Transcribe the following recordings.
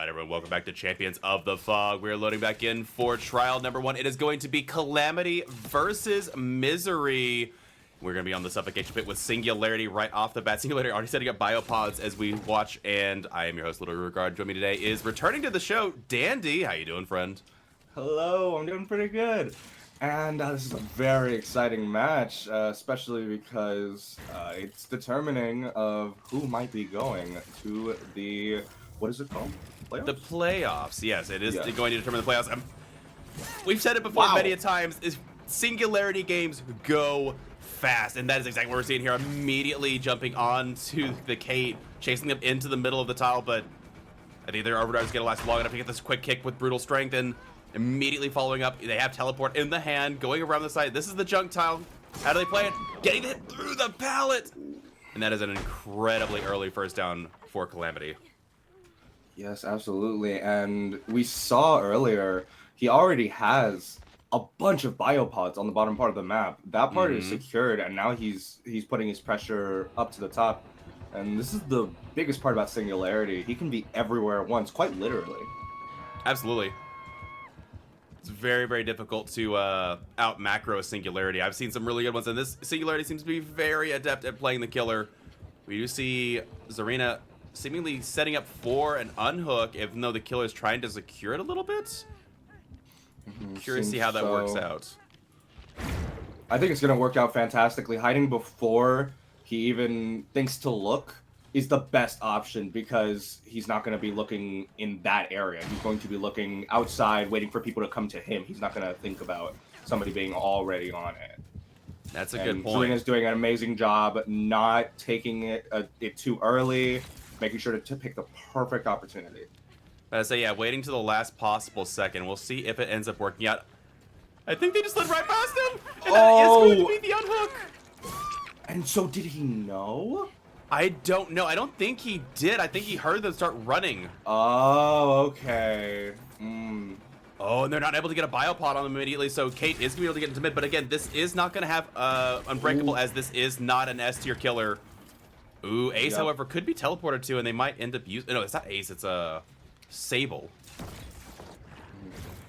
Alright everyone, welcome back to Champions of the Fog. We're loading back in for trial number 1. It is going to be Calamity versus Misery. We're going to be on the suffocation pit with Singularity right off the bat. Singularity already setting up biopods as we watch, and I am your host, Little Regard. Joining me today is returning to the show, Dandy. How you doing, friend? Hello, I'm doing pretty good. And this is a very exciting match, especially because it's determining of who might be going to the, what is it called? Playoffs? The playoffs, yes, it is Yeah. going to determine the playoffs. We've said it before many a times, is Singularity games go fast, and that is exactly what we're seeing here. Immediately jumping onto the Kate, chasing them into the middle of the tile, but I think their overdrive is going to last long enough to get this quick kick with brutal strength, and immediately following up, they have teleport in the hand, going around the side. This is the junk tile. How do they play it? Getting it through the pallet! And that is an incredibly early first down for Calamity. Yes, absolutely. And we saw earlier, he already has a bunch of biopods on the bottom part of the map. That part is secured, and now he's putting his pressure up to the top. And this is the biggest part about Singularity. He can be everywhere at once, quite literally. Absolutely. It's very, very difficult to out macro Singularity. I've seen some really good ones, and this Singularity seems to be very adept at playing the killer. We do see Zarina seemingly setting up for an unhook, even though the killer is trying to secure it a little bit. Curious to see how that works out. I think it's going to work out fantastically. Hiding before he even thinks to look is the best option because he's not going to be looking in that area. He's going to be looking outside, waiting for people to come to him. He's not going to think about somebody being already on it. That's a good point. Zarina's doing an amazing job not taking it too early, making sure to pick the perfect opportunity. I say, yeah, waiting to the last possible second. We'll see if it ends up working out. I think they just slid right past him, and that is going to be the unhook. And so did he know? I don't know. I don't think he did. I think he heard them start running. Oh, okay. Oh, and they're not able to get a biopod on them immediately, so Kate is going to be able to get into mid. But again, this is not going to have Unbreakable, as this is not an S tier killer. Ooh, Ace, however, could be teleported to, and they might end up using... No, it's not Ace, it's a Sable.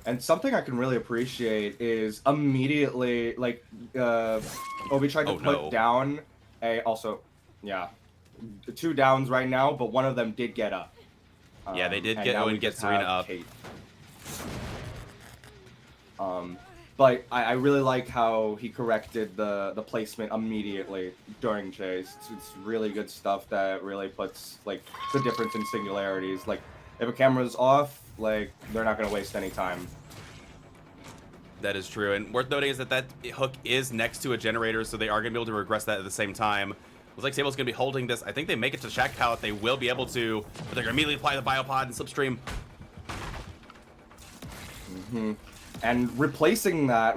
And something I can really appreciate is immediately, like, Obi tried to put down a... Also, yeah, 2 downs right now, but one of them did get up. Yeah, they did get Zarina up. Kate. But I really like how he corrected the placement immediately during chase. It's really good stuff that really puts, like, the difference in Singularities. Like, if a camera's off, like, they're not going to waste any time. That is true, and worth noting is that that hook is next to a generator, so they are going to be able to regress that at the same time. Looks like Sable's going to be holding this. I think they make it to Shack Pallet. They will be able to, but they're going to immediately apply the biopod and slipstream. And replacing that,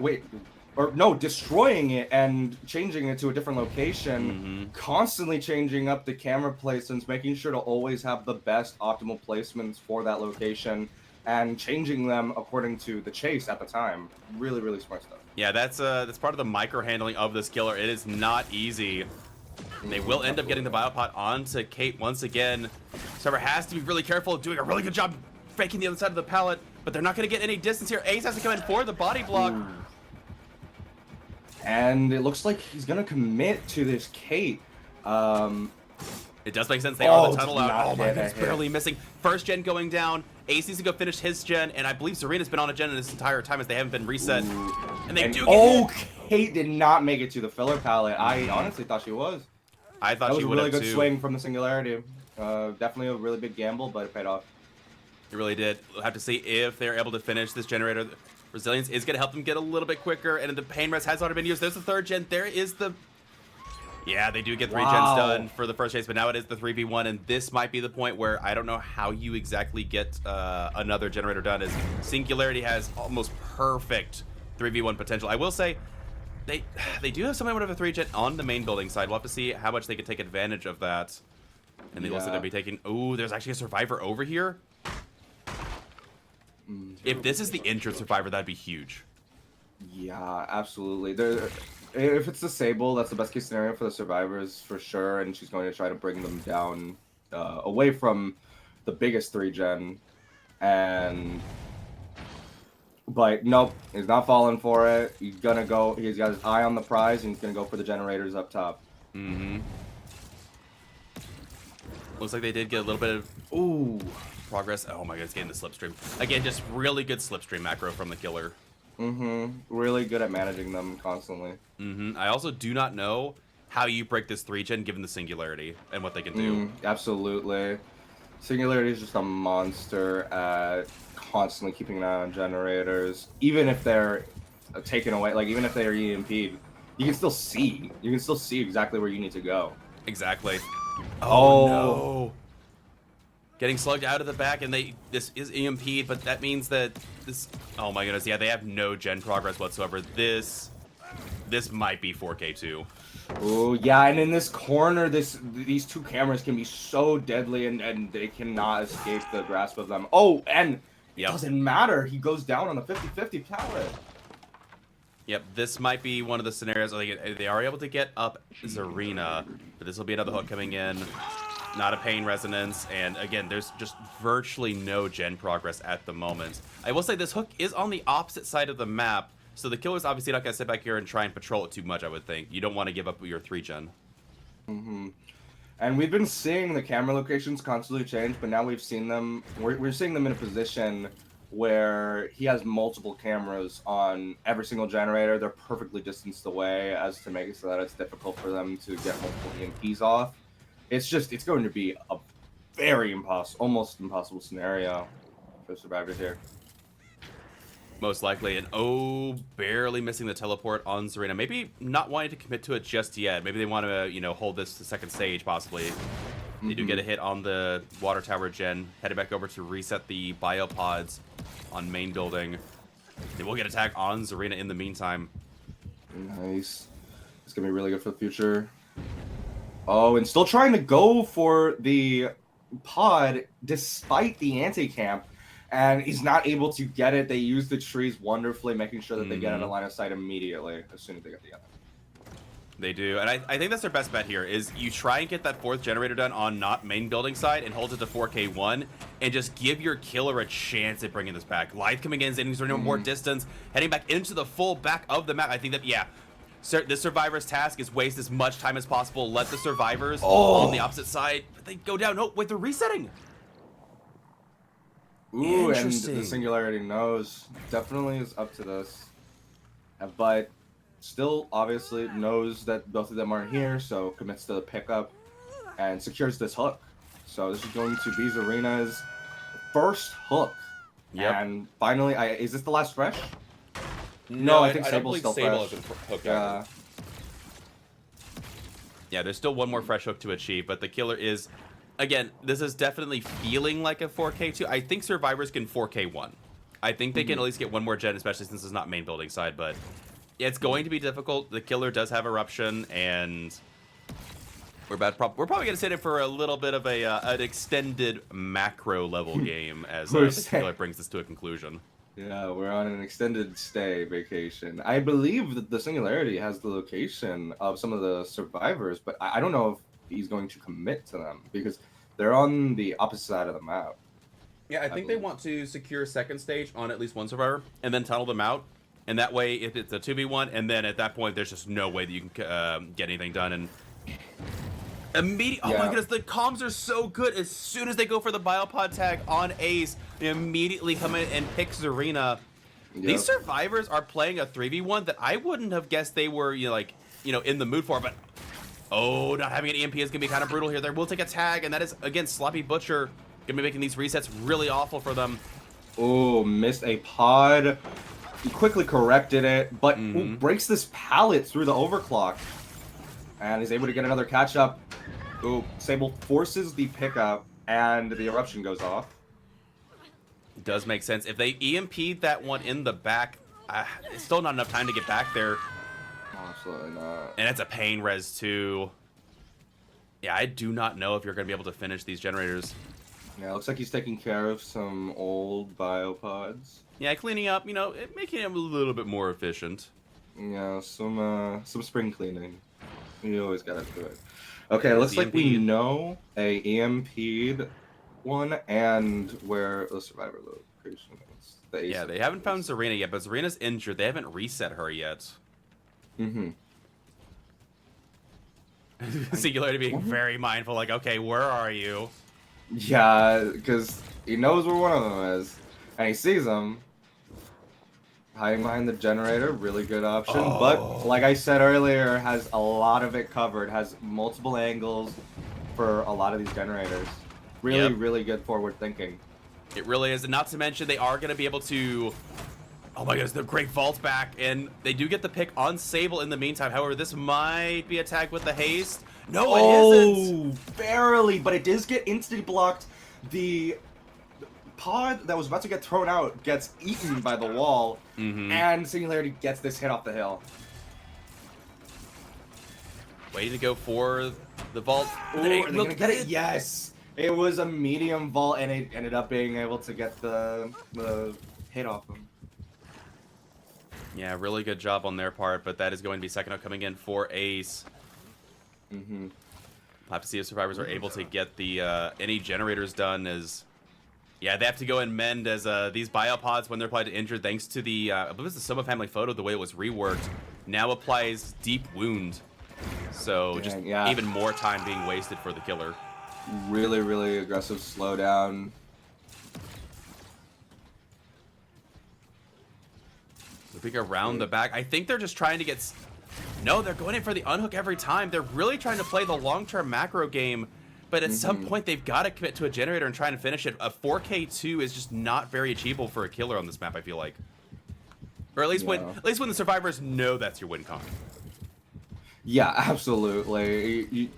destroying it and changing it to a different location, constantly changing up the camera placements, making sure to always have the best optimal placements for that location, and changing them according to the chase at the time. Really, really smart stuff. Yeah, that's part of the micro handling of this killer. It is not easy. They will end up getting the biopod onto Kate once again. Server has to be really careful, doing a really good job faking the other side of the pallet, but they're not going to get any distance here. Ace has to come in for the body block. And it looks like he's going to commit to this Kate. It does make sense. They are the tunnel out. Oh my goodness, hit. barely missing. First gen going down. Ace needs to go finish his gen, and I believe Zarina's been on a gen in this entire time as they haven't been reset. And they do get hit. Kate did not make it to the filler pallet. I honestly thought she was. I thought she would have too. That was a really good swing from the Singularity. Definitely a really big gamble, but it paid off. It really did. We'll have to see if they're able to finish this generator. Resilience is going to help them get a little bit quicker, and the pain rest has already been used. There's the 3rd gen. There is the... Yeah, they do get 3 gens done for the first chase, but now it is the 3v1, and this might be the point where I don't know how you exactly get another generator done, as Singularity has almost perfect 3v1 potential. I will say, they do have somewhat of a 3 gen on the main building side. We'll have to see how much they can take advantage of that. And they listed they'll be taking... Ooh, there's actually a survivor over here. If this is the injured survivor, that'd be huge. Yeah, absolutely. If it's the Sable, that's the best case scenario for the survivors for sure, and she's going to try to bring them down away from the biggest 3 gen. But nope, he's not falling for it. He's gonna go. He's got his eye on the prize, and he's gonna go for the generators up top. Mm-hmm. Looks like they did get a little bit of ooh progress. Oh my god, it's getting the slipstream again. Just really good slipstream macro from the killer. Mm-hmm. Really good at managing them constantly. Mm-hmm. I also do not know how you break this 3-gen given the Singularity and what they can do. Absolutely. Singularity is just a monster at constantly keeping an eye on generators. Even if they're taken away, like even if they are EMP'd, you can still see. You can still see exactly where you need to go. Exactly. Oh no. Getting slugged out of the back, and this is EMP'd, but that means that this. Oh my goodness, yeah, they have no gen progress whatsoever. This might be 4K2. Oh yeah, and in this corner, these two cameras can be so deadly, and they cannot escape the grasp of them. Oh, and it doesn't matter. He goes down on the 50-50 pallet. Yep, this might be one of the scenarios where they are able to get up Zarina, but this will be another hook coming in. Not a pain resonance, and again, there's just virtually no gen progress at the moment. I will say this hook is on the opposite side of the map, so the killer's obviously not going to sit back here and try and patrol it too much, I would think. You don't want to give up your 3-gen. Mm-hmm. And we've been seeing the camera locations constantly change, but now we've seen them, we're seeing them in a position where he has multiple cameras on every single generator. They're perfectly distanced away as to make it so that it's difficult for them to get multiple EMPs off. It's going to be a very almost impossible scenario for survivors here. Most likely, and oh, barely missing the teleport on Zarina. Maybe not wanting to commit to it just yet. Maybe they want to, hold this to second stage, possibly. They do get a hit on the water tower gen. Headed back over to reset the biopods on main building. They will get attack on Zarina in the meantime. Nice. It's going to be really good for the future. Oh, and still trying to go for the pod despite the anti-camp. And he's not able to get it. They use the trees wonderfully, making sure that they get out of line of sight immediately as soon as they get the other. They do, and I think that's their best bet here, is you try and get that 4th generator done on not main building side and hold it to 4K1, and just give your killer a chance at bringing this back. Light coming in, Zayden's running more distance, heading back into the full back of the map. I think that, yeah, the survivor's task is waste as much time as possible. Let the survivors on the opposite side, but they go down. No, wait, they're resetting. Ooh, and the Singularity knows. Definitely is up to this. But still, obviously, knows that both of them aren't here, so commits to the pickup and secures this hook. So this is going to be Zarina's first hook. Yep. And finally, is this the last fresh? No, I think Sable's still fresh. Hooked out. Yeah, there's still one more fresh hook to achieve, but the killer is... Again, this is definitely feeling like a 4K2. I think survivors can 4K1. I think they can at least get one more gen, especially since it's not main building side, but it's going to be difficult. The killer does have eruption, and we're probably going to sit in for a little bit of an extended macro level game as the killer brings this to a conclusion. Yeah, we're on an extended stay vacation. I believe that the Singularity has the location of some of the survivors, but I don't know if he's going to commit to them because they're on the opposite side of the map. Yeah, I think they want to secure second stage on at least one survivor and then tunnel them out. And that way, if it's a 2v1, and then at that point, there's just no way that you can get anything done. And oh my goodness, the comms are so good. As soon as they go for the biopod tag on Ace, they immediately come in and pick Zarina. Yep. These survivors are playing a 3v1 that I wouldn't have guessed they were, in the mood for. But oh, not having an EMP is gonna be kind of brutal here. They will take a tag, and that is again Sloppy Butcher gonna be making these resets really awful for them. Oh, missed a pod. He quickly corrected it, but breaks this pallet through the overclock. And is able to get another catch up. Ooh, Sable forces the pickup, and the eruption goes off. It does make sense. If they EMP'd that one in the back, it's still not enough time to get back there. Absolutely not. And it's a pain res too. Yeah, I do not know if you're going to be able to finish these generators. Yeah, it looks like he's taking care of some old biopods. Yeah, cleaning up, making him a little bit more efficient. Yeah, some spring cleaning. You always gotta do it. Okay, looks like we know a EMP'd one and where the survivor location is. The Yeah, they haven't found Zarina yet, but Zarina's injured. They haven't reset her yet. Mm-hmm. Singularity being very mindful, like, okay, where are you? Yeah, because he knows where one of them is, and he sees them. Hiding behind the generator, really good option. Oh. But like I said earlier, has a lot of it covered. Has multiple angles for a lot of these generators. Really, really good forward thinking. It really is, and not to mention they are going to be able to. Oh my goodness, the great vault back, and they do get the pick on Sable in the meantime. However, this might be a tag with the haste. No, it isn't. Barely, but it does get instantly blocked. The pod that was about to get thrown out gets eaten by the wall, and Singularity gets this hit off the hill. Waiting to go for the vault. Are they gonna get it? Yes! It was a medium vault, and it ended up being able to get the hit off him. Yeah, really good job on their part, but that is going to be second up coming in for Ace. We'll have to see if survivors are able to get the any generators done. As yeah, they have to go and mend as these biopods, when they're applied to injured, thanks to the I believe it's the Soma family photo, the way it was reworked, now applies deep wound. So just even more time being wasted for the killer. Really, really aggressive slowdown. Moving around the back. I think they're just trying to get... No, they're going in for the unhook every time. They're really trying to play the long-term macro game, but at some point they've got to commit to a generator and try and finish it. A 4K2 is just not very achievable for a killer on this map, I feel like. Or at least when the survivors know that's your win con. Yeah, absolutely.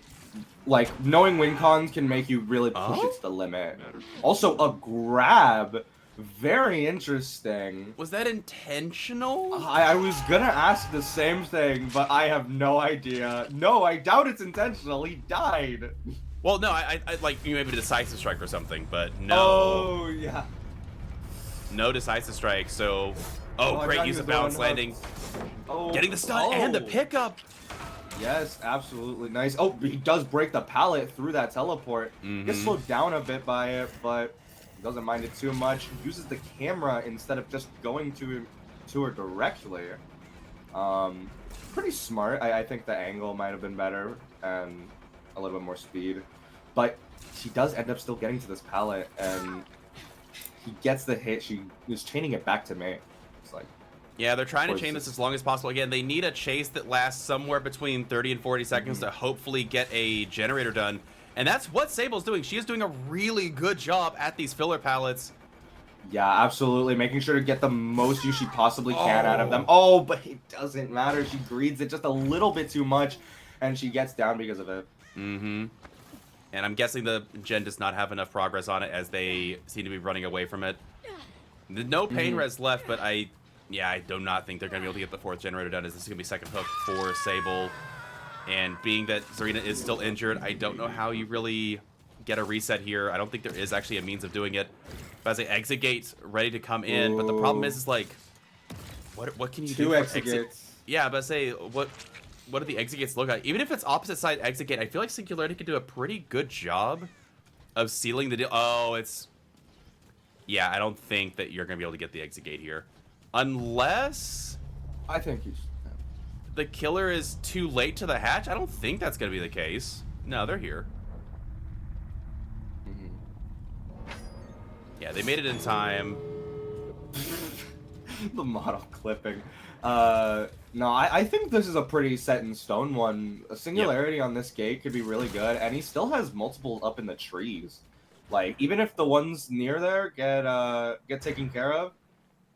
Like, knowing win cons can make you really push it to the limit. Also, a grab. Very interesting. Was that intentional? I was gonna ask the same thing, but I have no idea. No, I doubt it's intentional. He died. Well, no, I like maybe a decisive strike or something, but no. Oh, yeah. No decisive strike, so... Oh, great use of balance landing. Getting the stun and the pickup. Yes, absolutely nice. Oh, he does break the pallet through that teleport. Gets slowed down a bit by it, but doesn't mind it too much. Uses the camera instead of just going to her directly. Pretty smart. I think the angle might have been better and a little bit more speed. But she does end up still getting to this pallet, and he gets the hit. She is chaining it back to me. It's like... Yeah, they're trying to chain this as long as possible. Again, they need a chase that lasts somewhere between 30 and 40 seconds to hopefully get a generator done. And that's what Sable's doing. She is doing a really good job at these filler pallets. Yeah, absolutely. Making sure to get the most use she possibly can out of them. Oh, but it doesn't matter. She greeds it just a little bit too much, and she gets down because of it. And I'm guessing the gen does not have enough progress on it, as they seem to be running away from it. No pain res left, but I do not think they're going to be able to get the fourth generator done, as this is going to be second hook for Sable. And being that Zarina is still injured, I don't know how you really get a reset here. I don't think there is actually a means of doing it. But as an exit gate ready to come in, but the problem is like, what can you do? Two exit gates. Yeah, but say what do the exit gates look like? Even if it's opposite side exit gate, I feel like Singularity could do a pretty good job of sealing the deal. Oh, it's... Yeah, I don't think that you're going to be able to get the exit gate here. Unless... I think he's... the killer is too late to the hatch? I don't think that's going to be the case. No, they're here. Yeah, they made it in time. The model clipping. No, I think this is a pretty set in stone one. A Singularity on this gate could be really good, and he still has multiple up in the trees. Like, even if the ones near there get taken care of,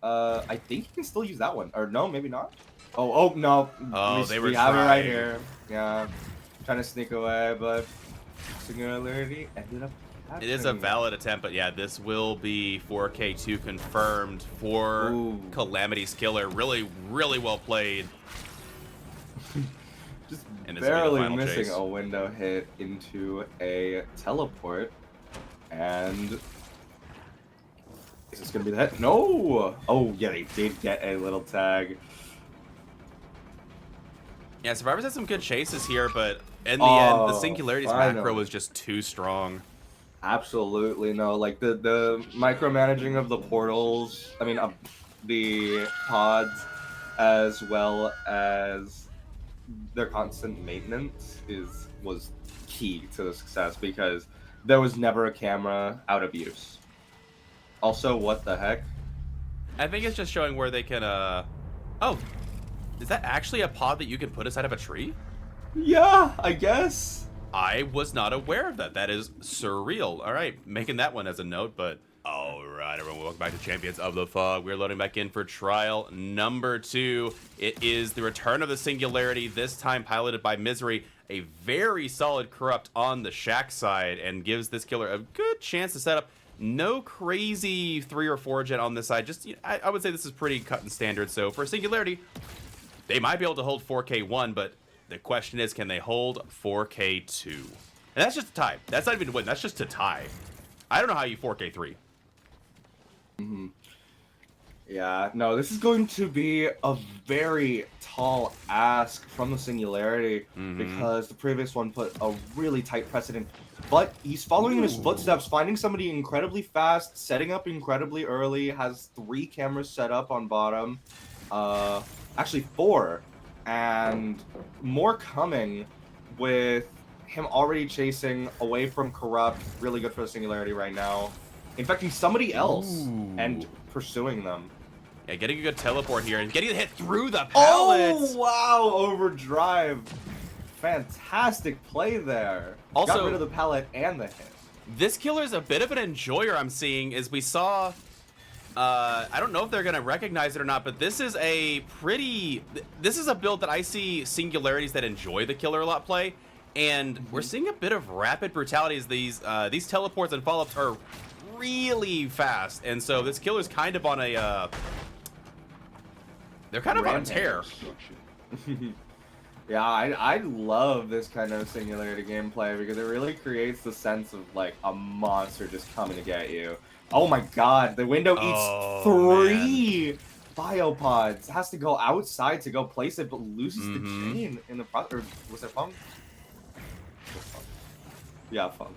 I think he can still use that one. Or no, maybe not. Oh no. Oh, they were we have it right here. Yeah, trying to sneak away, but Singularity ended up catching. It is a valid attempt, but yeah, this will be 4K2 confirmed for Calamity's killer. Really, really well played. Just barely missing a window hit into a teleport. And is this gonna be the hit? No! Oh yeah, they did get a little tag. Yeah, Survivors had some good chases here, but in the end, the Singularity's macro was just too strong. Absolutely no. Like the micromanaging of the portals. I mean, the pods, as well as their constant maintenance was key to the success because there was never a camera out of use. Also, what the heck? I think it's just showing where they can, Oh, is that actually a pod that you can put inside of a tree? Yeah, I guess. I was not aware of that. That is surreal. All right, making that one as a note, but all right, everyone, welcome back to Champions of the Fog. We're loading back in for trial number 2. It is the return of the Singularity, this time piloted by Misery, a very solid corrupt on the Shack side, and gives this killer a good chance to set up. No crazy 3 or 4 gen on this side. Just, you know, I would say this is pretty cut and standard. So for Singularity, they might be able to hold 4K1, but the question is, can they hold 4K2? And that's just a tie. That's not even a win. That's just a tie. I don't know how you 4K3. Yeah, no, this is going to be a very tall ask from the Singularity because the previous one put a really tight precedent. But he's following in his footsteps, finding somebody incredibly fast, setting up incredibly early, has 3 cameras set up on bottom. Actually 4. And more coming with him already chasing away from Corrupt. Really good for the Singularity right now. Infecting somebody else and pursuing them. Yeah, getting a good teleport here and getting it hit through the pallets. Oh, wow, overdrive. Fantastic play there. Also, got rid of the pallet and the hit. This killer's a bit of an enjoyer, I'm seeing, as we saw. I don't know if they're going to recognize it or not, but this is a pretty... This is a build that I see Singularities that enjoy the killer a lot play, and we're seeing a bit of rapid brutality as these teleports and follow-ups are really fast, and so this killer's kind of on a... they're kind of on a tear. Yeah, I love this kind of Singularity gameplay because it really creates the sense of like a monster just coming to get you. Oh my god, the window eats 3 biopods. Has to go outside to go place it, but loses the chain in the front. Or was it Fung? Yeah, Fung.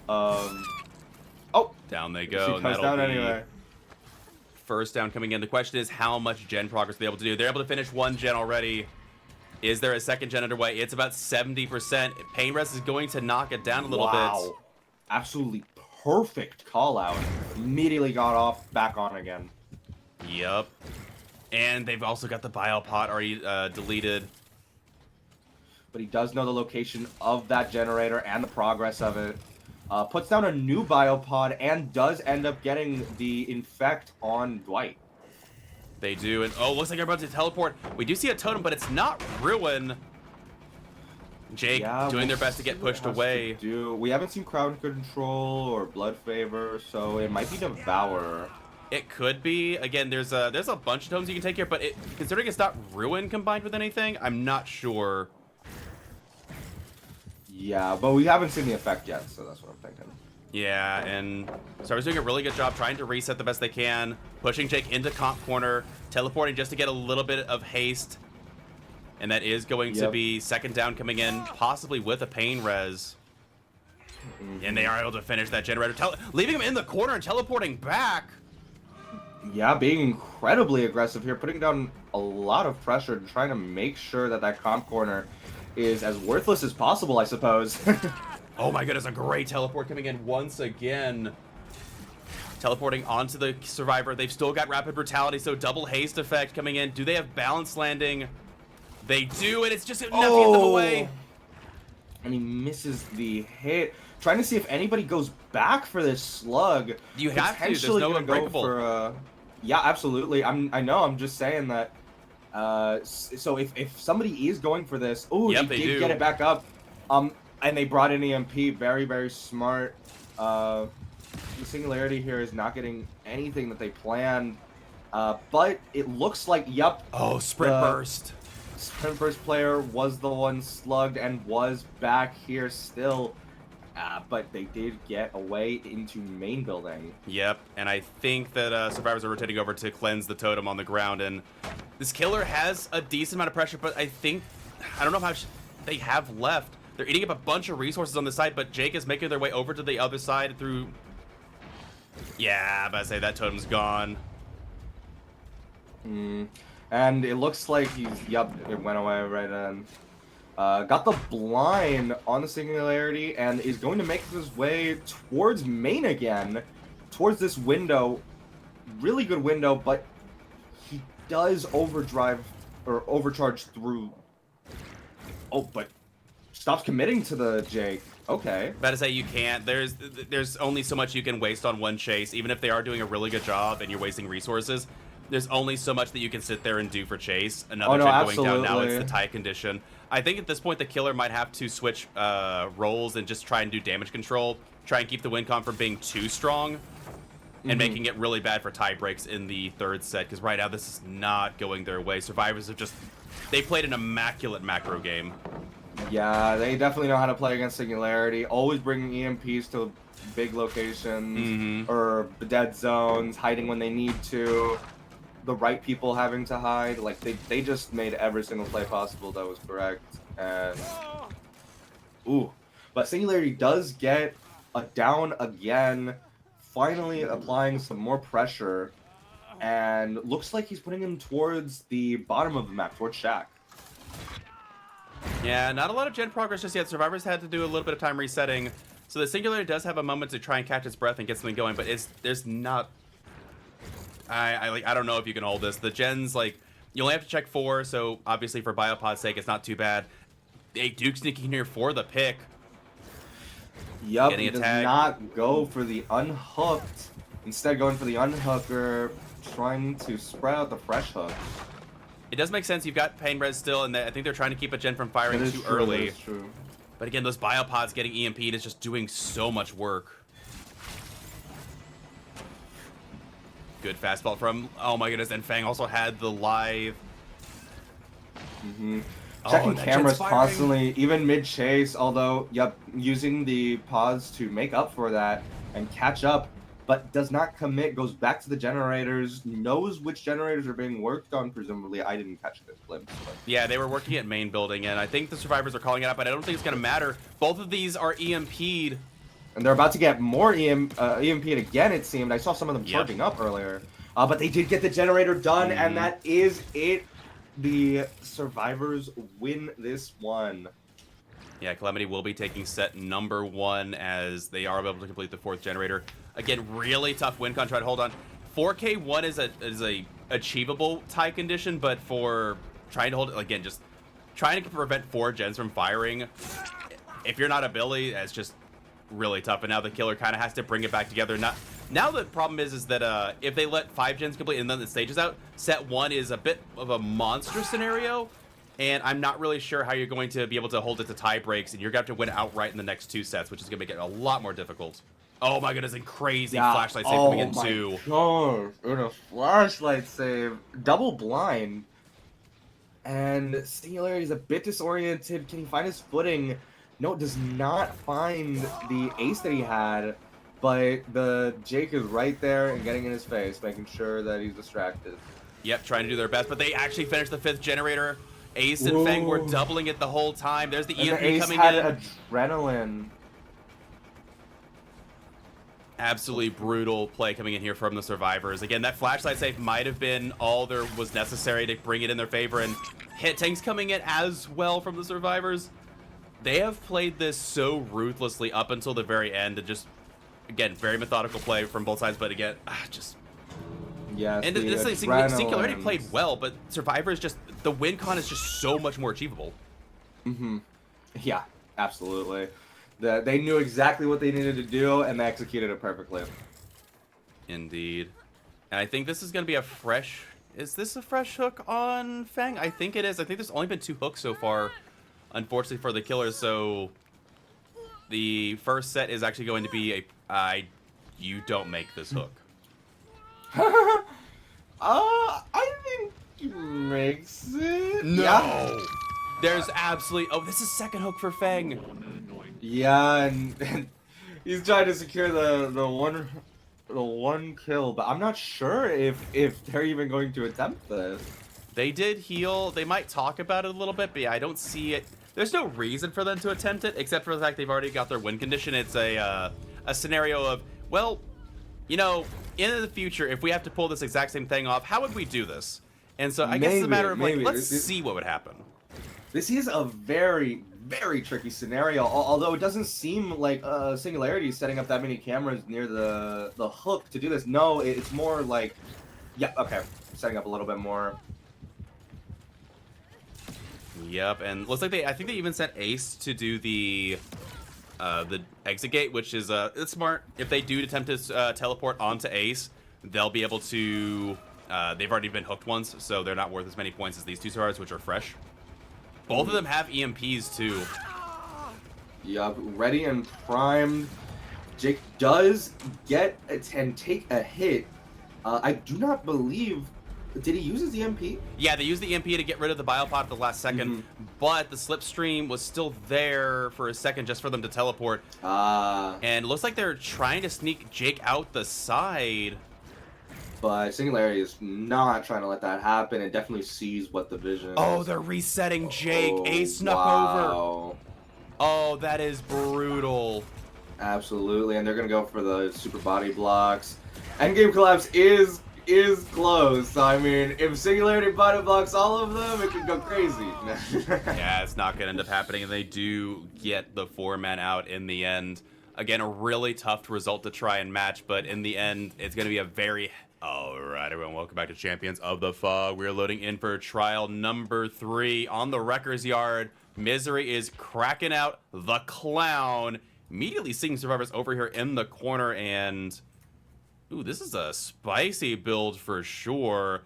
Oh! Down they go. She comes down anyway. First down coming in. The question is how much gen progress they're able to do. They're able to finish 1 gen already. Is there a second gen underway? It's about 70%. Pain Rest is going to knock it down a little bit. Absolutely perfect call out. Immediately got off, back on again. Yep. And they've also got the biopod already deleted. But he does know the location of that generator and the progress of it. Puts down a new biopod and does end up getting the infect on Dwight. They do, and oh, looks like they're about to teleport. We do see a totem, but it's not Ruin. Jake doing their best to get pushed away. We haven't seen crowd control or blood favor, so it might be Devourer. It could be. Again, there's a bunch of totems you can take here, but considering it's not Ruin combined with anything, I'm not sure. Yeah, but we haven't seen the effect yet, so that's what I'm thinking. Yeah, and Star's doing a really good job trying to reset the best they can, pushing Jake into comp corner, teleporting just to get a little bit of haste. And that is going to be second down coming in, possibly with a pain res. And they are able to finish that generator, leaving him in the corner and teleporting back. Yeah, being incredibly aggressive here, putting down a lot of pressure and trying to make sure that that comp corner is as worthless as possible, I suppose. Oh my goodness, a great teleport coming in once again. Teleporting onto the survivor. They've still got rapid brutality, so double haste effect coming in. Do they have balance landing? They do, and it's just enough to get them away. And he misses the hit. Trying to see if anybody goes back for this slug. You have to. There's no unbreakable. Yeah, absolutely. I know. I'm just saying that. So if somebody is going for this, they did get it back up. And they brought in EMP. Very, very smart. The Singularity here is not getting anything that they planned. But it looks like, Oh, Sprint Burst. Sprint Burst player was the one slugged and was back here still. But they did get away into main building. Yep, and I think that survivors are rotating over to cleanse the totem on the ground. And this killer has a decent amount of pressure, but I don't know how much they have left. They're eating up a bunch of resources on the side, but Jake is making their way over to the other side through... Yeah, I'm about to say that totem's gone. And it looks like yep, it went away right then. Got the blind on the Singularity and is going to make his way towards main again, towards this window. Really good window, but he does overdrive or overcharge through. Oh, but stops committing to the Jake. Okay. About to say you can't. There's only so much you can waste on one chase, even if they are doing a really good job and you're wasting resources. There's only so much that you can sit there and do for chase. Another gen going down now. It's the tie condition. I think at this point the killer might have to switch roles and just try and do damage control. Try and keep the win con from being too strong and making it really bad for tie breaks in the third set. Because right now this is not going their way. Survivors have they played an immaculate macro game. Yeah, they definitely know how to play against Singularity. Always bringing EMPs to big locations or dead zones, hiding when they need to. The right people having to hide. Like, they just made every single play possible that was correct. And... Ooh. But Singularity does get a down again, finally applying some more pressure. And looks like he's putting him towards the bottom of the map, towards Shaq. Yeah, not a lot of gen progress just yet. Survivors had to do a little bit of time resetting. So the Singularity does have a moment to try and catch its breath and get something going, but there's not... I don't know if you can hold this. The gens, like, you only have to check 4, so obviously for Biopod's sake, it's not too bad. Hey, Duke sneaking in here for the pick. Yup, he does not go for the unhooked. Instead, going for the unhooker, trying to spread out the fresh hook. It does make sense. You've got Pain Res still, and I think they're trying to keep a gen from firing too early. That is true. But again, those Biopods getting EMP'd is just doing so much work. Good fastball from, oh my goodness, and Fang also had the live. Checking cameras constantly, even mid-chase, although, yep, using the pause to make up for that and catch up, but does not commit, goes back to the generators, knows which generators are being worked on, presumably. I didn't catch this glimpse. But... Yeah, they were working at main building, and I think the survivors are calling it out, but I don't think it's going to matter. Both of these are EMP'd. And they're about to get more EMP'd again, it seemed. I saw some of them charging up earlier. But they did get the generator done, and that is it. The survivors win this one. Yeah, Calamity will be taking set number 1 as they are able to complete the 4th generator. Again, really tough win con. Try to hold on. 4K1 is a achievable tie condition, but for trying to hold it, again, just trying to prevent 4 gens from firing, if you're not a Billy, it's just really tough. And now the killer kind of has to bring it back together. Now the problem is that if they let 5 gens complete and then the stage is out, set 1 is a bit of a monster scenario, and I'm not really sure how you're going to be able to hold it to tie breaks, and you're going to have to win outright in the next 2 sets, which is going to make it a lot more difficult. Oh my goodness, and crazy flashlight save coming in too. Oh my gosh, a flashlight save. Double blind. And Singularity is a bit disoriented. Can he find his footing? No, does not find the ace that he had. But the Jake is right there and getting in his face, making sure that he's distracted. Yep, trying to do their best, but they actually finished the 5th generator. Ace and Fang were doubling it the whole time. There's the EMP Ace coming had in. Adrenaline. Absolutely brutal play coming in here from the survivors. Again, that flashlight save might have been all there was necessary to bring it in their favor, and hit tanks coming in as well from the survivors. They have played this so ruthlessly up until the very end, and just, again, very methodical play from both sides, but again, just... Yes, and this thing, Singularity played well, but Survivors just, the win con is just so much more achievable. Yeah, absolutely. They knew exactly what they needed to do, and they executed it perfectly. Indeed. And I think this is going to be a fresh... Is this a fresh hook on Fang? I think it is. I think there's only been 2 hooks so far, unfortunately for the killers, so... The first set is actually going to be a... you don't make this hook. I think he makes it. No! Yeah. There's absolutely... Oh, this is second hook for Fang. Yeah, and he's trying to secure the one kill, but I'm not sure if they're even going to attempt this. They did heal. They might talk about it a little bit, but yeah, I don't see it. there's no reason for them to attempt it, except for the fact they've already got their win condition. It's a scenario of, well, you know, in the future, if we have to pull this exact same thing off, how would we do this? And so I guess it's a matter of, like, let's see what would happen. This is a very, very tricky scenario, although it doesn't seem like Singularity is setting up that many cameras near the hook to do this. No, it's more like, yeah, okay, setting up a little bit more. Yep, and looks like I think they even sent Ace to do the exit gate, which is it's smart. If they do attempt to teleport onto Ace, they'll be able to. They've already been hooked once, so they're not worth as many points as these two stars, which are fresh. Both of them have EMPs too. Yup, ready and primed. Jake does get and take a hit. I do not believe. Did he use his EMP? Yeah, they used the EMP to get rid of the biopod at the last second, but the slipstream was still there for a second just for them to teleport. And it looks like they're trying to sneak Jake out the side. But Singularity is not trying to let that happen and definitely sees what the vision is. Oh, they're resetting Jake. Oh, Ace snuck over. Oh, that is brutal. Absolutely, and they're going to go for the super body blocks. Endgame collapse is close. So, I mean, if Singularity body blocks all of them, it could go crazy. Yeah, it's not going to end up happening, and they do get the 4-man out in the end. Again, a really tough result to try and match, but in the end, it's going to be a very... Alright, everyone, welcome back to Champions of the Fog. We're loading in for trial number 3 on the Wrecker's Yard. Misery is cracking out the clown. Immediately seeing survivors over here in the corner, and... Ooh, this is a spicy build for sure.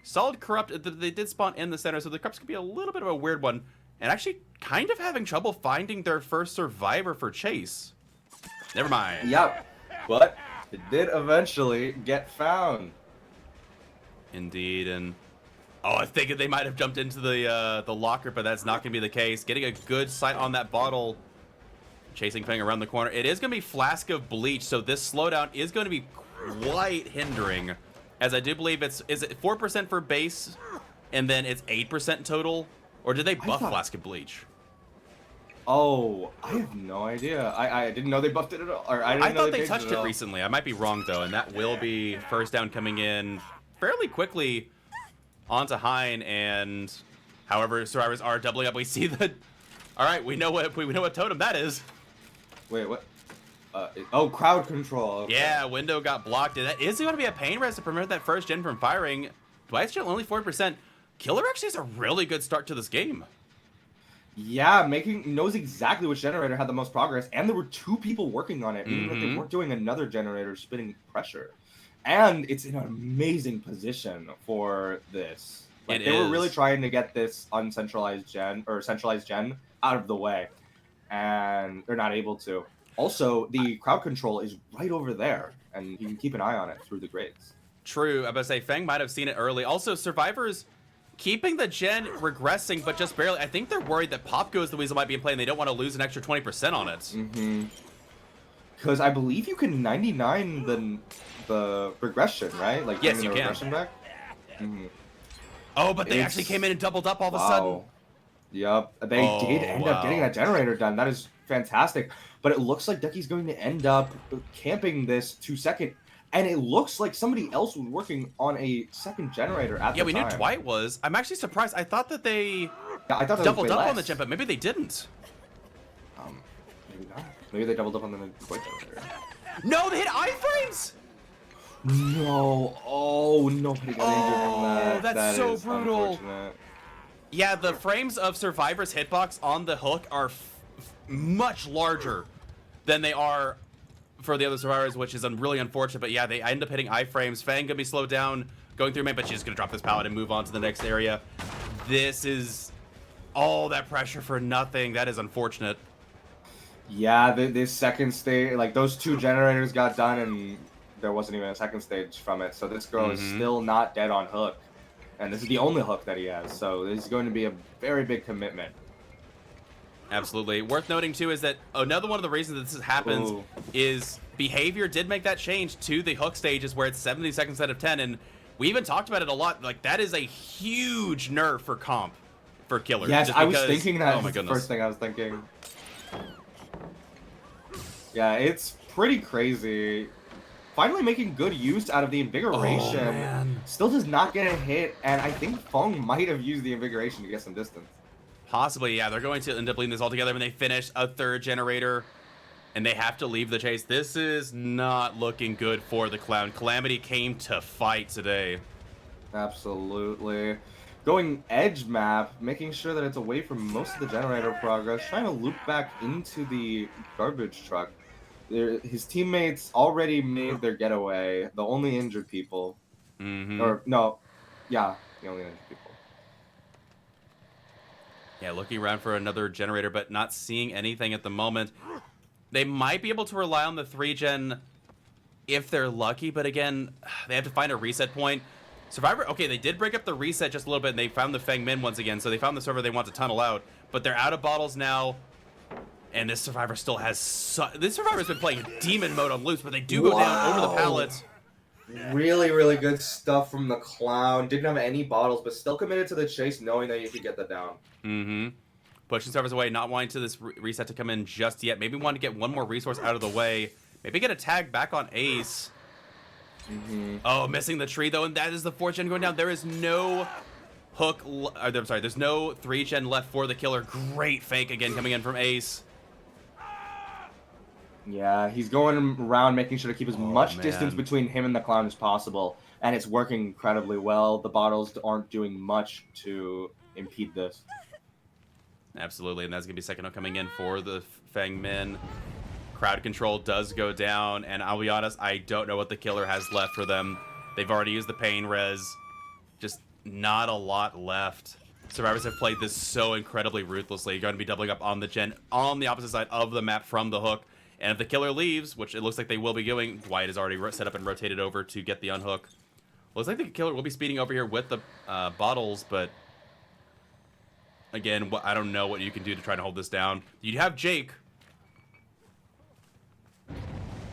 Solid Corrupt, they did spawn in the center, so the Corrupts could be a little bit of a weird one. And actually kind of having trouble finding their first survivor for Chase. Never mind. Yep, but it did eventually get found. Indeed, and... Oh, I think they might have jumped into the locker, but that's not going to be the case. Getting a good sight on that bottle. Chasing Fang around the corner. It is going to be Flask of Bleach, so this slowdown is going to be quite hindering. As I do believe is it 4% for base, and then it's 8% total? Or did they buff Flask of Bleach? Oh, I have no idea. I didn't know they buffed it at all. Or I thought they touched it recently. I might be wrong, though, and that will be first down coming in fairly quickly onto Hein, and however, survivors are doubling up. We see that. All right, we know what totem that is. Wait, what? Oh, crowd control. Okay. Yeah, window got blocked. That is going to be a pain res to prevent that first gen from firing. Dwight's still only 4%. Killer actually has a really good start to this game. Yeah, knows exactly which generator had the most progress, and there were 2 people working on it, meaning that they weren't doing another generator spinning pressure. And it's in an amazing position for this. Like, they were really trying to get this uncentralized gen or centralized gen out of the way, and they're not able to. Also, the crowd control is right over there, and you can keep an eye on it through the grades. True. I was about to say, Fang might have seen it early. Also, survivors keeping the gen regressing, but just barely. I think they're worried that Pop Goes the Weasel might be in play, and they don't want to lose an extra 20% on it. Because I believe you can 99 the regression, right? Like, yes, you the can. Regression back? Oh, but they actually came in and doubled up all of a sudden. Yep, they did end up getting that generator done. That is fantastic. But it looks like Ducky's going to end up camping this 2-second. And it looks like somebody else was working on a second generator at the time. Yeah, we knew Dwight was. I'm actually surprised. I thought that they doubled up on the gen, but maybe they didn't. Maybe not. Maybe they doubled up on the Dwight generator. No, they hit iframes! No. Oh, nobody got injured from that. That's so brutal. Yeah, the frames of Survivor's hitbox on the hook are much larger than they are for the other survivors, which is really unfortunate. But yeah, they end up hitting iframes. Fang gonna be slowed down going through main, but she's gonna drop this pallet and move on to the next area. This is all that pressure for nothing. That is unfortunate. Yeah, this second stage, like those 2 generators got done, and there wasn't even a second stage from it. So this girl is still not dead on hook, and this is the only hook that he has. So this is going to be a very big commitment. Absolutely. Worth noting, too, is that another one of the reasons that this happens is behavior did make that change to the hook stages where it's 70 seconds out of 10. And we even talked about it a lot. Like, that is a huge nerf for comp. for killer. Yes, just I was because- thinking that Oh my was the goodness. first thing I was thinking. Yeah, it's pretty crazy. Finally making good use out of the invigoration. Oh, man. Still does not get a hit, and I think Feng might have used the invigoration to get some distance. Possibly, yeah. They're going to end up leaving this all together when they finish a third generator, and they have to leave the chase. This is not looking good for the Clown. Calamity came to fight today. Absolutely. Going edge map, making sure that it's away from most of the generator progress, trying to loop back into the garbage truck. His teammates already made their getaway, the only injured people. Mm-hmm. Or, no, yeah, the only injured people. Yeah, looking around for another generator, but not seeing anything at the moment. They might be able to rely on the 3-gen if they're lucky, but again, they have to find a reset point. Survivor, okay, they did break up the reset just a little bit, and they found the Feng Min once again, so they found the server they want to tunnel out, but they're out of bottles now, and this Survivor still has... This Survivor's been playing demon mode on loose, but they do go down over the pallets. Really, really good stuff from the Clown. Didn't have any bottles, but still committed to the chase, knowing that you could get that down. Mm-hmm. Pushing servers away, not wanting to this reset to come in just yet. Maybe want to get one more resource out of the way. Maybe get a tag back on Ace. Mm-hmm. Oh, missing the tree, though, and that is the 4th-gen going down. There is no hook... I'm sorry, there's no 3-gen left for the killer. Great fake again coming in from Ace. Yeah, he's going around making sure to keep as much man. distance between him and the Clown as possible, and it's working incredibly well. The bottles aren't doing much to impede this. Absolutely, and that's going to be second hook coming in for the Feng Min. Crowd control does go down, and I'll be honest, I don't know what the killer has left for them. They've already used the pain res. Just not a lot left. Survivors have played this so incredibly ruthlessly. You're going to be doubling up on the gen on the opposite side of the map from the hook. And if the killer leaves, which it looks like they will be doing, Dwight is already set up and rotated over to get the unhook. Looks like the killer will be speeding over here with the bottles, but again, I don't know what you can do to try to hold this down. You have Jake.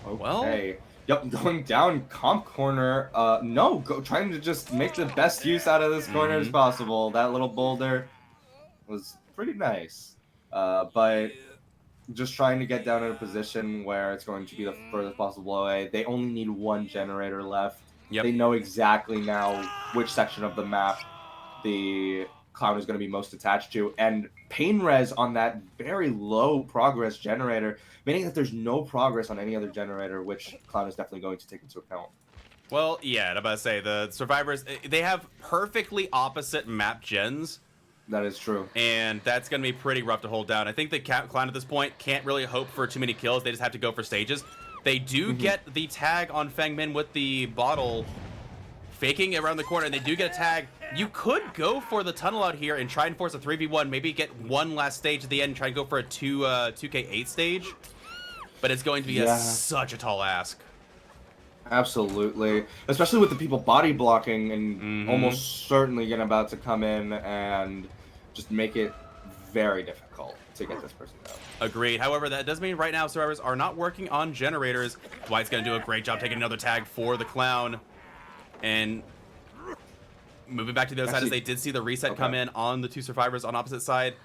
Okay. Well, Yep, going down comp corner. No, trying to just make the best use out of this corner as possible. That little boulder was pretty nice. But just trying to get down in a position where it's going to be the furthest possible away. They only need one generator left. Yep. They know exactly now which section of the map the Clown is going to be most attached to. And pain res on that very low progress generator, meaning that there's no progress on any other generator, which Clown is definitely going to take into account. well, yeah, I'm about to say, the Survivors, they have perfectly opposite map gens. That is true. And that's going to be pretty rough to hold down. I think the Clown at this point can't really hope for too many kills. They just have to go for stages. They do get the tag on Feng Min with the bottle faking around the corner, and they do get a tag. You could go for the tunnel out here and try and force a 3v1, maybe get one last stage at the end and try and go for a 2k8 stage. But it's going to be such a tall ask. Absolutely. Especially with the people body blocking and almost certainly getting about to come in and just make it very difficult to get this person out. Agreed. However, that does mean right now Survivors are not working on generators. Dwight's going to do a great job taking another tag for the Clown. And moving back to the other side as they did see the reset come in on the two Survivors on opposite side.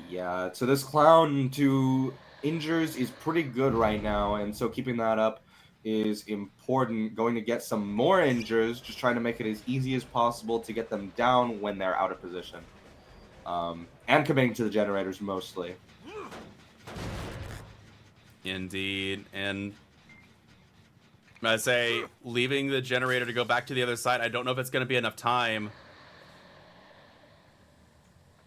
Yeah, so this Clown to injures is pretty good right now, and so keeping that up is important. Going to get some more injures, just trying to make it as easy as possible to get them down when they're out of position. And committing to the generators mostly. Indeed. And I say, leaving the generator to go back to the other side, I don't know if it's going to be enough time.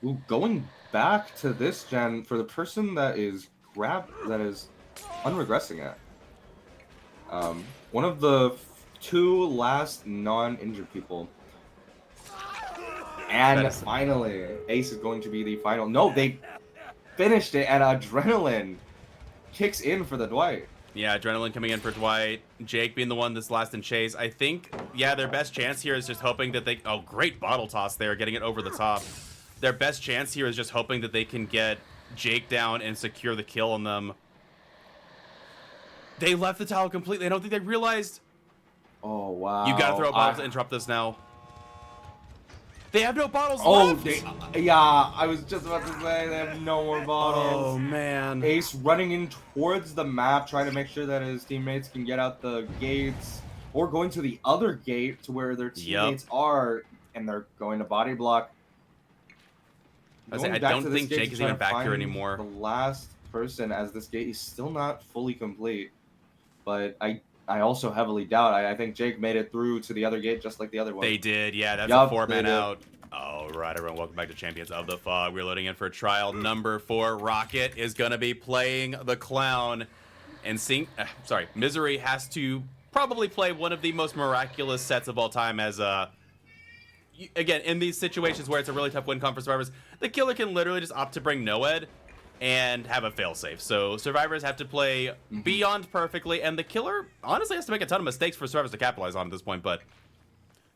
Ooh, going back to this gen for the person that is unregressing it. One of the two last non-injured people. And finally, Ace is going to be the final. No, they finished it, and Adrenaline kicks in for the Dwight. Yeah, Adrenaline coming in for Dwight. Jake being the one that's last in chase. I think, yeah, their best chance here is just hoping that they... Oh, great bottle toss there, getting it over the top. Their best chance here is just hoping that they can get Jake down and secure the kill on them. They left the tower completely. I don't think they realized... Oh, wow. You gotta throw a bottle to interrupt this now. They have no bottles Oh, left. yeah, I was just about to say they have no more bottles. Oh, man. Ace running in towards the map, trying to make sure that his teammates can get out the gates, or going to the other gate to where their teammates are, and they're going to body block. I don't think Jake is even back here anymore. The last person, as this gate is still not fully complete, but I also heavily doubt. I think Jake made it through to the other gate just like the other one. They did, yeah. That's a 4-man out. All right, everyone, welcome back to Champions of the Fog. We're loading in for trial number 4. Rocket is going to be playing the clown, and Misery has to probably play one of the most miraculous sets of all time as again, in these situations where it's a really tough win con for survivors, the killer can literally just opt to bring Noed and have a failsafe. So survivors have to play beyond perfectly, and the killer honestly has to make a ton of mistakes for survivors to capitalize on at this point, but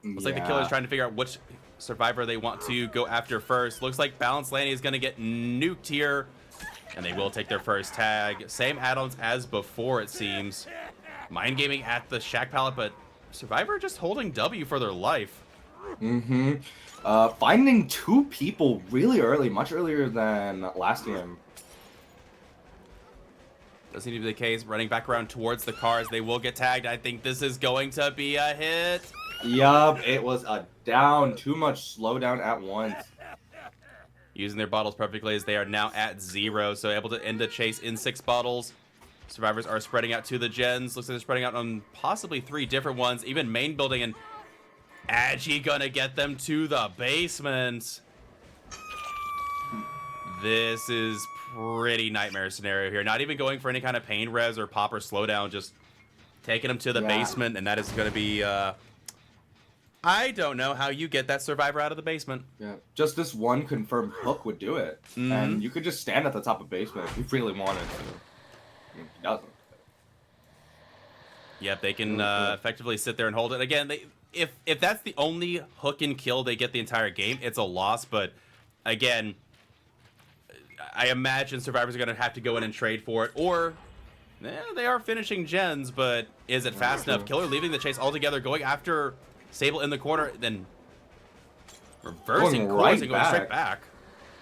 looks like the killer is trying to figure out which survivor they want to go after first. Looks like Balanced Landing is going to get nuked here, and they will take their first tag. Same add-ons as before, it seems. Mind gaming at the Shack pallet, but Survivor just holding W for their life. Finding 2 people really early, much earlier than last game. Does seem to be the case. Running back around towards the cars. They will get tagged. I think this is going to be a hit. Yup, it was a down. Too much slowdown at once. Using their bottles perfectly as they are now at 0. So able to end the chase in 6 bottles. Survivors are spreading out to the gens. Looks like they're spreading out on possibly 3 different ones. Even main building, and Agi gonna get them to the basement. This is pretty nightmare scenario here. Not even going for any kind of pain res or pop or slowdown, just taking them to the basement, and that is going to be, I don't know how you get that survivor out of the basement. Yeah, just this one confirmed hook would do it. And you could just stand at the top of basement if you really wanted to. He doesn't. Yep, they can effectively sit there and hold it. Again, if that's the only hook and kill they get the entire game, it's a loss, but again, I imagine survivors are going to have to go in and trade for it, or they are finishing gens, but is it fast enough? Killer leaving the chase altogether, going after Sable in the corner, then reversing course and going straight back.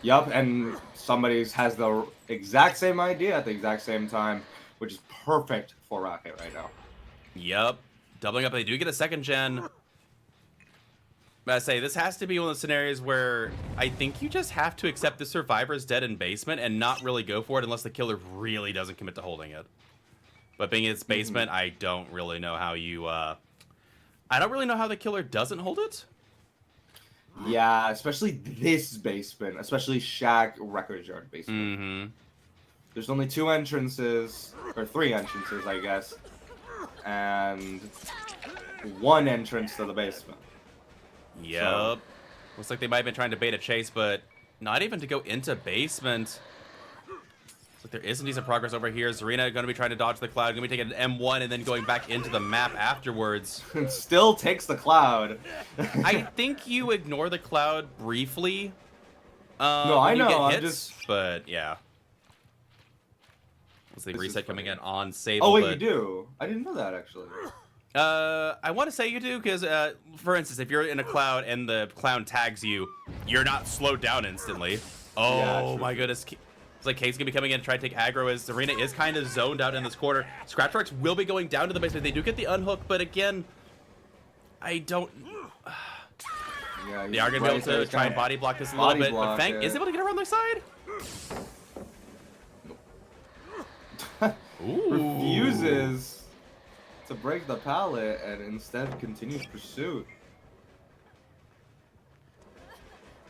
Yup, and somebody has the exact same idea at the exact same time, which is perfect for Rocket right now. Yup, doubling up. They do get a second gen. But I say, this has to be one of the scenarios where I think you just have to accept the survivor's dead in basement and not really go for it unless the killer really doesn't commit to holding it. But being in its basement, I don't really know how you, I don't really know how the killer doesn't hold it. Yeah, especially this basement, especially Shack Records Yard basement. There's only 2 entrances, or 3 entrances, I guess, and 1 entrance to the basement. Yep. So. Looks like they might have been trying to bait a chase, but not even to go into basement. Looks like there is some decent progress over here. Zarina going to be trying to dodge the cloud, going to be taking an M1 and then going back into the map afterwards. It still takes the cloud. I think you ignore the cloud briefly. No, I know. I'm just. But yeah. Let's see, reset coming in on Sable. Oh wait, you do? I didn't know that actually. I want to say you do because, for instance, if you're in a cloud and the clown tags you, you're not slowed down instantly. Oh yeah, my goodness. It's like Kate's going to be coming in to try to take aggro as Serena is kind of zoned out in this corner. Scratchworks will be going down to the basement. They do get the unhook, but again, I don't... Yeah, they are going to be able to try and body block this a little bit, but Fang is able to get around their side. Refuses to break the pallet and instead continues pursuit.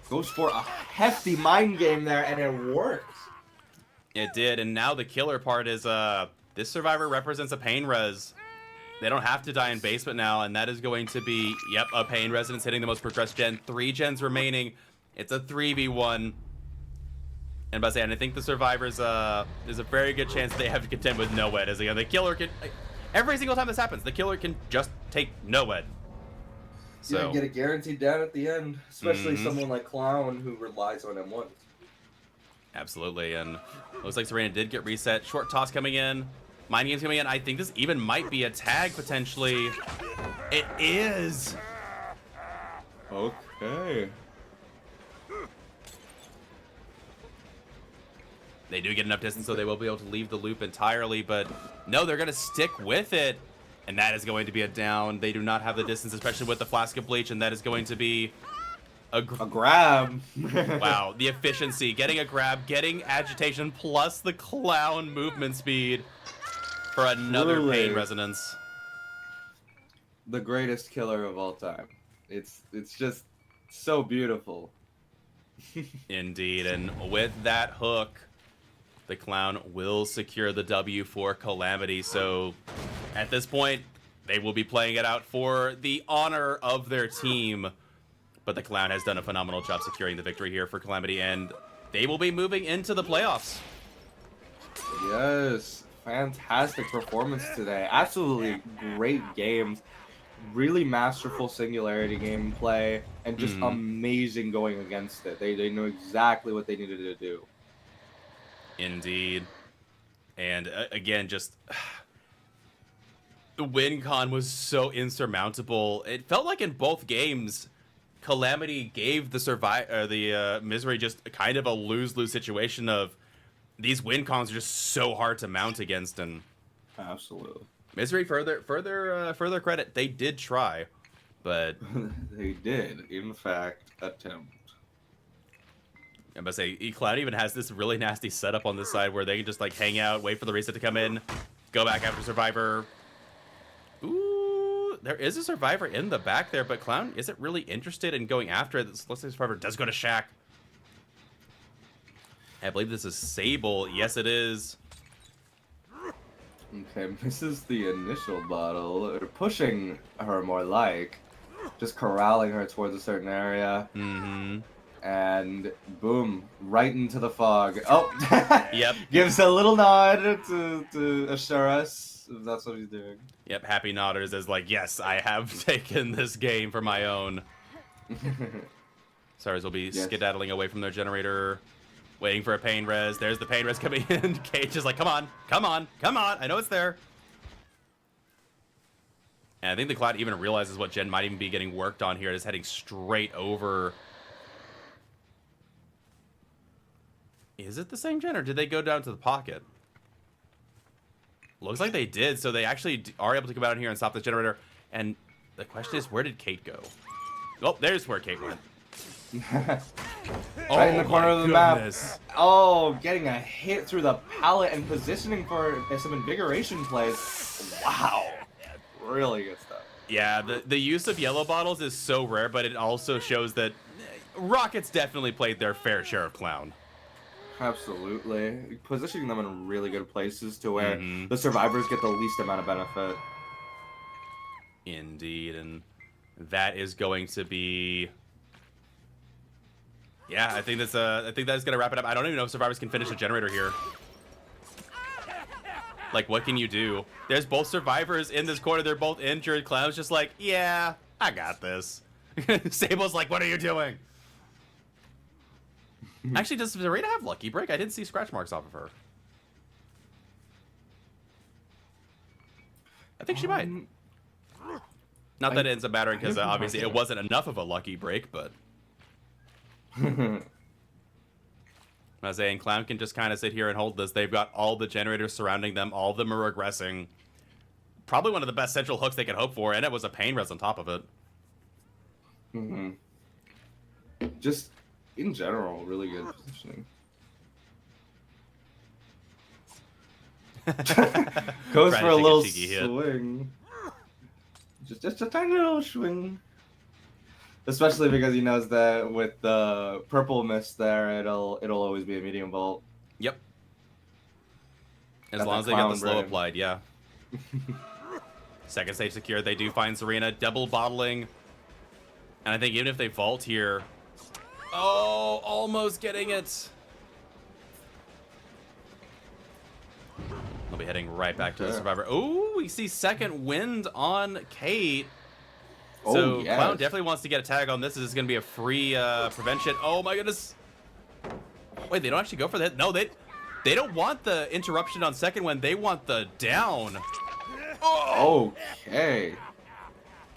Goes for a hefty mind game there, and it works. It did, and now the killer part is this survivor represents a pain res. They don't have to die in basement now, and that is going to be, yep, a pain resonance hitting the most progressed gen. 3 gens remaining. It's a 3v1. And by saying, I think the survivors, there's a very good chance they have to contend with Noed. As again, the killer can, every single time this happens, the killer can just take Noed. So yeah, get it guaranteed down at the end, especially someone like Clown who relies on M1. Absolutely, and looks like Serena did get reset. Short toss coming in. Mind games coming in. I think this even might be a tag potentially. It is. Okay. They do get enough distance, so they will be able to leave the loop entirely, but no, they're going to stick with it, and that is going to be a down. They do not have the distance, especially with the Flask of Bleach, and that is going to be a grab. Wow, the efficiency, getting a grab, getting agitation, plus the clown movement speed for another Truly. pain resonance. The greatest killer of all time. It's just so beautiful. Indeed, and with that hook, the clown will secure the W for Calamity. So at this point, they will be playing it out for the honor of their team. But the clown has done a phenomenal job securing the victory here for Calamity, and they will be moving into the playoffs. Yes, fantastic performance today. Absolutely great games. Really masterful Singularity gameplay, and just amazing going against it. They know exactly what they needed to do. Indeed. And again, just the win con was so insurmountable. It felt like in both games, Calamity gave the Misery just kind of a lose-lose situation of these win cons are just so hard to mount against, and Absolutely. Misery further credit, they did try, but They did, in fact, attempt. I'm about to say, Cloud even has this really nasty setup on this side where they can just like hang out, wait for the reset to come in, go back after Survivor. Ooh, there is a Survivor in the back there, but Clown isn't really interested in going after it. This looks like Survivor does go to Shaq. I believe this is Sable. Yes, it is. Okay, misses the initial bottle, or pushing her more like, just corralling her towards a certain area. Mm-hmm. And boom, right into the fog. Oh, Yep. Gives a little nod to assure us if that's what he's doing. Yep, Happy Nodders is like, yes, I have taken this game for my own. Stars will be skedaddling away from their generator, waiting for a pain res. There's the pain res coming in. Cage is like, come on, come on, come on. I know it's there. And I think the Cloud even realizes what gen might even be getting worked on here. It is heading straight over. Is it the same gen, or did they go down to the pocket? Looks like they did, so they actually are able to come out in here and stop the generator. And the question is, where did Kate go? Oh, there's where Kate went. Right in the corner of the map. Oh, getting a hit through the pallet and positioning for some invigoration plays. Wow. Really good stuff. Yeah, the use of yellow bottles is so rare, but it also shows that Rockets definitely played their fair share of Clown. Absolutely. Positioning them in really good places to where the survivors get the least amount of benefit. Indeed, and that is going to be... Yeah, I think that's gonna wrap it up. I don't even know if survivors can finish a generator here. Like, what can you do? There's both survivors in this corner. They're both injured. Clown's just like, yeah, I got this. Sable's like, what are you doing? Actually, does Serena have Lucky Break? I didn't see scratch marks off of her. I think she might. Not that it ends up mattering, because obviously it wasn't enough of a Lucky Break, but... I was saying, Clown can just kind of sit here and hold this. They've got all the generators surrounding them. All of them are regressing. Probably one of the best central hooks they could hope for, and it was a pain res on top of it. Just, in general, really good positioning. Goes for a little swing. Just a tiny little swing. Especially because he knows that with the purple mist there, it'll always be a medium vault. Yep. As long as they get the slow applied, yeah. Second stage secure. They do find Serena double bottling. And I think even if they vault here... Oh, almost getting it. They'll be heading right back to the Survivor. Oh, we see second wind on Kate. So Clown definitely wants to get a tag on this. This is going to be a free prevention. Oh my goodness. Wait, they don't actually go for that? No, they don't want the interruption on second wind. They want the down. Oh. Okay.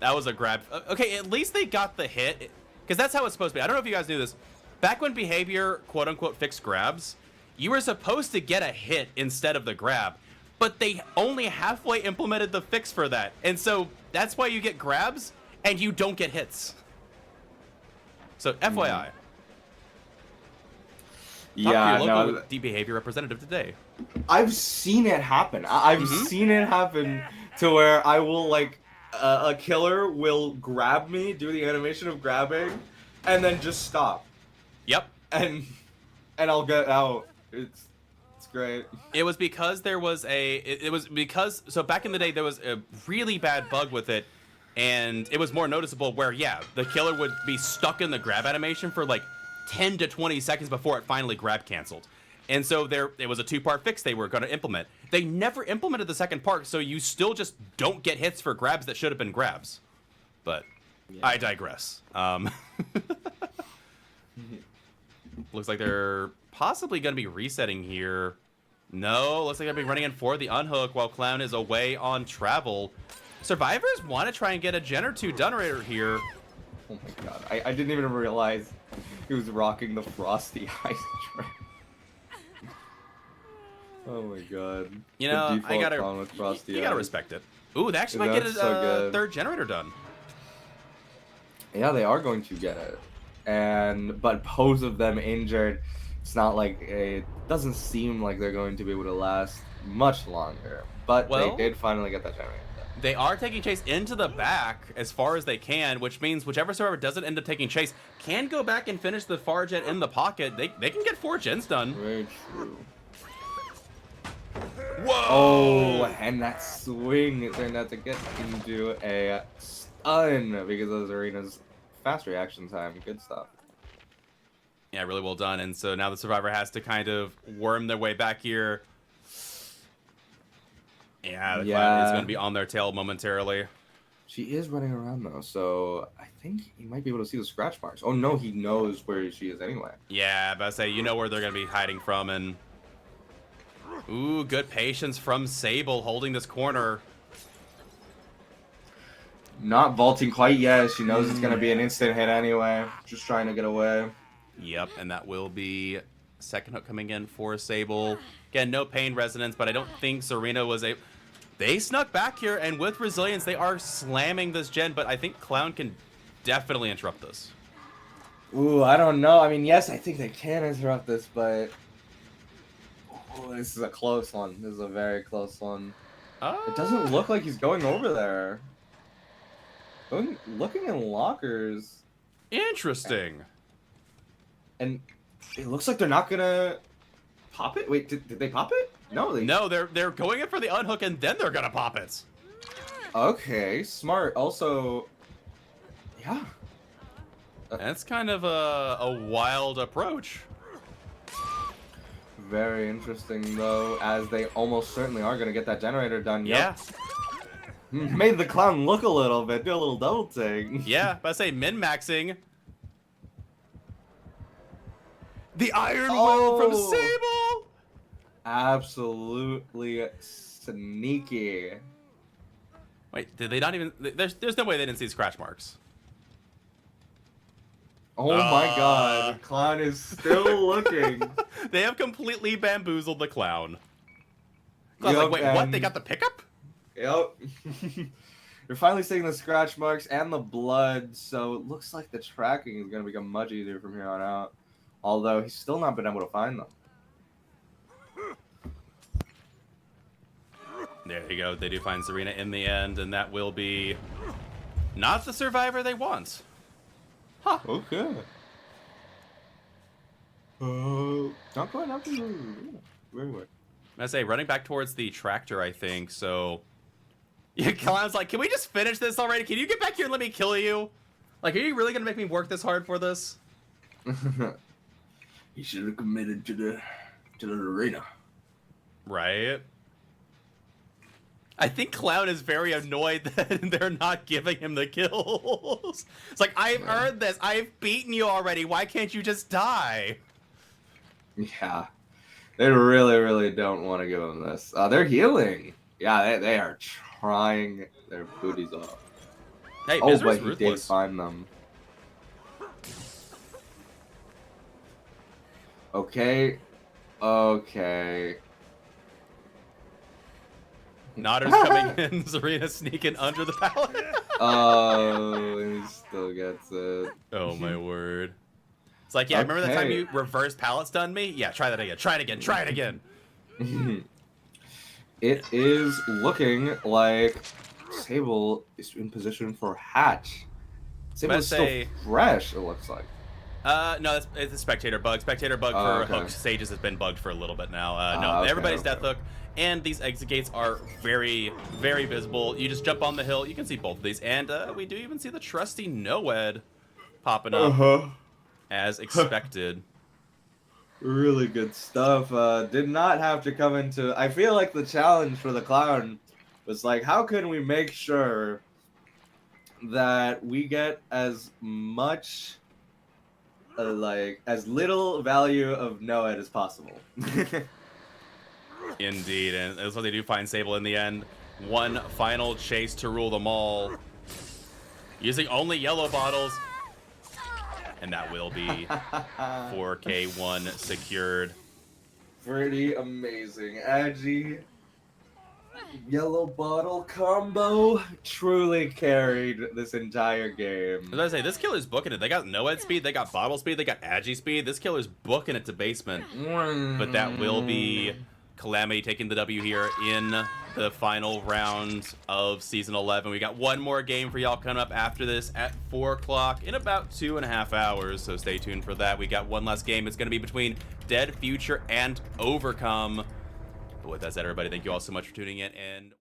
That was a grab. Okay, at least they got the hit. Because that's how it's supposed to be. I don't know if you guys knew this. Back when behavior, quote-unquote, fixed grabs, you were supposed to get a hit instead of the grab, but they only halfway implemented the fix for that. And so that's why you get grabs and you don't get hits. So FYI. Talk Yeah, to your local no, deep behavior representative today. I've seen it happen. I've seen it happen to where I will like a killer will grab me, do the animation of grabbing, and then just stop. Yep. And I'll get out. It's great. It was because there was so back in the day there was a really bad bug with it, and it was more noticeable where the killer would be stuck in the grab animation for like 10 to 20 seconds before it finally grab canceled. And so it was a 2-part fix they were going to implement. They never implemented the second part, so you still just don't get hits for grabs that should have been grabs. But I digress. Looks like they're possibly going to be resetting here. No, looks like they're going to be running in for the unhook while Clown is away on travel. Survivors want to try and get a gen or two done right here. Oh my god, I didn't even realize he was rocking the Frosty Ice Train. Oh my god. You know, I gotta, you gotta respect it. Ooh, they actually might get a third generator done. Yeah, they are going to get it. But both of them injured. It's not like it doesn't seem like they're going to be able to last much longer. But they did finally get that generator done. They are taking chase into the back as far as they can, which means whichever survivor doesn't end up taking chase can go back and finish the far gen in the pocket. They can get 4 gens done. Very true. Whoa! Oh, and that swing it turned out to get into a stun because of Zarina's fast reaction time. Good stuff. Yeah, really well done. And so now the survivor has to kind of worm their way back here. Yeah, the Clown is going to be on their tail momentarily. She is running around though, so I think he might be able to see the scratch marks. Oh no, he knows where she is anyway. Yeah, but I say you know where they're going to be hiding from, and ooh, good patience from Sable holding this corner. Not vaulting quite yet. She knows it's going to be an instant hit anyway. Just trying to get away. Yep, and that will be second hook coming in for Sable. Again, no pain resonance, but I don't think Zarina was able... They snuck back here, and with resilience, they are slamming this gen, but I think Clown can definitely interrupt this. Ooh, I don't know. I mean, yes, I think they can interrupt this, but... Oh, this is a close one. This is a very close one. It doesn't look like he's going over there. Looking in lockers. Interesting. And it looks like they're not gonna pop it. Wait, did they pop it? No, they're going in for the unhook and then they're gonna pop it. Okay, smart. Also, yeah. That's kind of a wild approach. Very interesting though, as they almost certainly are gonna get that generator done. Yeah. Yep. Made the Clown look a little bit, do a little double take. Yeah, but I say min-maxing. The Iron Will from Sable! Absolutely sneaky. Wait, did they not even... There's no way they didn't see scratch marks. Oh my god, Clown is still looking. They have completely bamboozled the Clown. Clown's like, wait, what? They got the pickup? Yep. You're finally seeing the scratch marks and the blood, so it looks like the tracking is going to become much easier from here on out. Although he's still not been able to find them. There you go. They do find Zarina in the end, and that will be not the survivor they want. Huh. Okay. Not going after Zarina. Very weird. I say, running back towards the tractor, I think, so... Yeah, Clown's like, can we just finish this already? Can you get back here and let me kill you? Like, are you really gonna make me work this hard for this? He should have committed to the arena. Right? I think Clown is very annoyed that they're not giving him the kills. It's like, I've earned this. I've beaten you already. Why can't you just die? Yeah. They really, really don't want to give him this. They're healing. Yeah, they are trying their booties off. Hey, oh, but ruthless. He did find them. Okay. Okay. Nodder's coming in. Zarina sneaking under the pallet. Oh, and he still gets it. Oh my word. It's like, yeah, remember that time Okay. you reverse pallet stunned me? Yeah, try that again. Try it again. Try it again. It is looking like Sable is in position for hatch. Sable is still fresh, it looks like. No, it's a spectator bug. Spectator bug for okay. Hook Sages has been bugged for a little bit now. No, Okay, everybody's okay. Death Hook, and these exit gates are very, very visible. You just jump on the hill, you can see both of these, and we do even see the trusty Noed popping up as expected. Really good stuff. Did not have to come into. I feel like the challenge for the clown was like, how can we make sure that we get as much, like, as little value of Noed as possible? Indeed, and that's what they do find Sable in the end. One final chase to rule them all, using only yellow bottles. And that will be 4K1 secured. Pretty amazing. Agi, yellow bottle combo truly carried this entire game. I was gonna say, this killer's booking it. They got Noed speed, they got bottle speed, they got Agi speed. This killer's booking it to basement. But that will be Calamity taking the W here in the final round of Season 11. We got one more game for y'all coming up after this at 4 o'clock in about 2.5 hours, so stay tuned for that. We got one last game. It's going to be between Dead Future and Overcome. But with that said, everybody, thank you all so much for tuning in, and